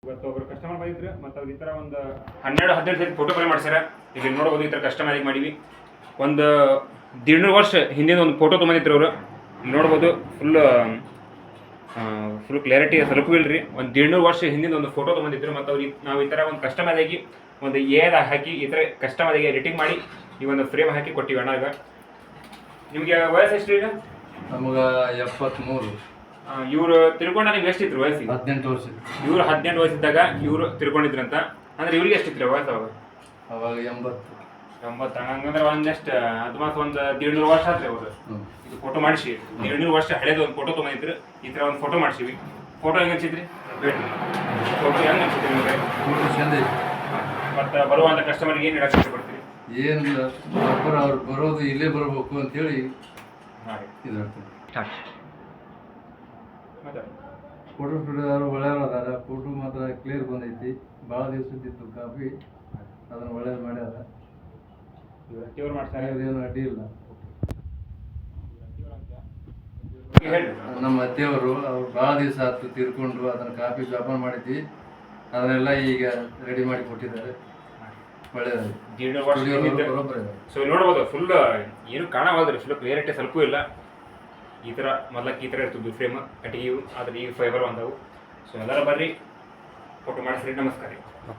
ಇವತ್ತು ಒಬ್ಬರು ಕಸ್ಟಮರ್ ಬಂದಿದ್ರು ಮತ್ತು ಅವ್ರು ಈ ಥರ ಒಂದು 12-13 ಸರಿ ಫೋಟೋ ಫ್ರೇಮ್ ಮಾಡ್ಸ್ಯಾರ. ಈಗ ನೋಡ್ಬೋದು ಈ ಥರ ಕಸ್ಟಮೈಸ್ ಮಾಡೀವಿ. ಒಂದು 1.5 ವರ್ಷ ಹಿಂದಿನ ಒಂದು ಫೋಟೋ ತೊಗೊಂಡಿದ್ರು ಅವರು. ನೋಡ್ಬೋದು ಫುಲ್ ಕ್ಲಾರಿಟಿ ಸ್ವಲ್ಪ ಇಲ್ರಿ. ಒಂದು 1.5 ವರ್ಷ ಹಿಂದಿನ ಒಂದು ಫೋಟೋ ತೊಗೊಂಡಿದ್ರು ಮತ್ತು ಅವ್ರು ನಾವು ಈ ಥರ ಒಂದು ಕಸ್ಟಮೈಸ್ ಆಗಿ ಒಂದು ಹಾಕಿ ಈ ಥರ ಕಸ್ಟಮೈಸ್ ಆಗಿ ಎಡಿಟಿಂಗ್ ಮಾಡಿ ಈ ಒಂದು ಫ್ರೇಮ್ ಹಾಕಿ ಕೊಟ್ಟಿವಿ ಅಣ್ಣ. ಈಗ ನಿಮಗೆ ವಯಸ್ಸು ಎಷ್ಟು ಈಗ? ನಮಗೆ 73. ಇವರು ತಿಳ್ಕೊಂಡ ನಿಮ್ಗೆ ಎಷ್ಟಿದ್ರು ವಯಸ್ಸಿಗೆ? 18 ವರ್ಷ. ಇವರು 18 ವಯಸ್ಸಿದ್ದಾಗ ಇವರು ತಿಳ್ಕೊಂಡಿದ್ರಂತ. ಅಂದ್ರೆ ಇವ್ರಿಗೆ ಎಷ್ಟಿತ್ತು ವಯಸ್ಸು ಅವಾಗ? ಅವಾಗ 80. ಹಂಗಂದ್ರೆ ಒಂದೆಷ್ಟು ಅದ್ಮಾಸ್ ಒಂದು 1.5 ವರ್ಷ ಆತ್ರಿ ಅವರು ಇದು ಫೋಟೋ ಮಾಡಿಸಿ. 1.5 ವರ್ಷ ಹಳೇದು ಒಂದು ಫೋಟೋ ತೊಗೊಂಡಿದ್ರು. ಈ ಥರ ಒಂದು ಫೋಟೋ ಮಾಡಿಸಿವಿ. ಫೋಟೋ ಹೆಂಗೆ ಅನ್ಸಿದ್ರಿ? ಫೋಟೋ ಹೆಂಗೆ ಅನ್ಸಿದ್ರಿ ನಿಮಗೆ? ಫೋಟೋ ಚಂದ ಐತಿ. ಮತ್ತು ಬರುವಂಥ ಕಸ್ಟಮರ್ಗೆ ಏನು ಹೇಳಕ್ಕೆ ಇಷ್ಟಪಡ್ತೀರಿ? ಏನಿಲ್ಲ, ಅವ್ರು ಬರೋದು ಇಲ್ಲೇ ಬರಬೇಕು ಅಂತೇಳಿ ಇದು ಫೋಟೋ ಸ್ಟುಡಿಯೋದವರು ಒಳ್ಳೆಯವರು ಅದಾರ. ಫೋಟೋ ಮಾತ್ರ ಕ್ಲಿಯರ್ ಬಂದೈತಿ. ಭಾಳ ದಿವಸದಿತ್ತು ಕಾಫಿ, ಅದನ್ನು ಒಳ್ಳೇದು ಮಾಡ್ಯಾರ. ಏನು ಅಡ್ಡಿ ಇಲ್ಲ. ನಮ್ಮ ಅತ್ತೆಯವರು ಅವ್ರು ಭಾಳ ದಿವಸ ಆಯ್ತು ತೀರ್ಕೊಂಡ್ರು. ಅದನ್ನು ಕಾಫಿ ವ್ಯಾಪಾರ ಮಾಡಿದ್ವಿ. ಅದನ್ನೆಲ್ಲ ಈಗ ರೆಡಿ ಮಾಡಿ ಕೊಟ್ಟಿದ್ದಾರೆ. ಸೊ ನೋಡ್ಬೋದು ಫುಲ್ ಏನು ಕಾಣವಲ್ರಿ. ಫುಲ್ ಕ್ಲಿಯರಿಟಿ ಸ್ವಲ್ಪ ಇಲ್ಲ. ಈ ಥರ ಮೊದಲಕ್ಕೆ ಈ ಥರ ಇರ್ತಿದ್ವು ಫ್ರೇಮ್ ಕಟ್ಟಿಗೆವು. ಆದರೆ ಈಗ ಫೈಬರ್ ಬಂದವು. ಸೊ ಎಲ್ಲರೂ ಬರ್ರಿ ಫೋಟೋ ಮಾಡಿಸ್ರಿ. ನಮಸ್ಕಾರ.